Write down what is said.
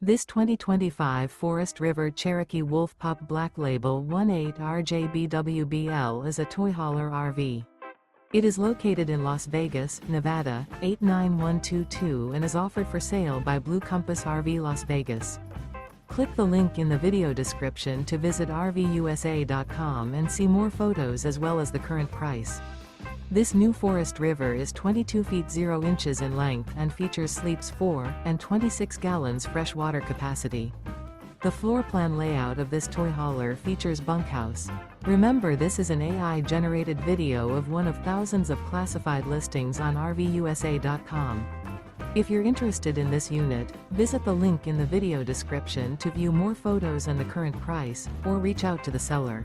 This 2025 Forest River Cherokee Wolf Pup Black Label 18RJBWBL is a toy hauler RV. It is located in Las Vegas, Nevada, 89122 and is offered for sale by Blue Compass RV Las Vegas. Click the link in the video description to visit RVUSA.com and see more photos as well as the current price. This new Forest River is 22 feet 0 inches in length and features sleeps 4 and 26 gallons fresh water capacity. The floor plan layout of this toy hauler features bunkhouse. Remember, this is an AI-generated video of one of thousands of classified listings on RVUSA.com. If you're interested in this unit, visit the link in the video description to view more photos and the current price, or reach out to the seller.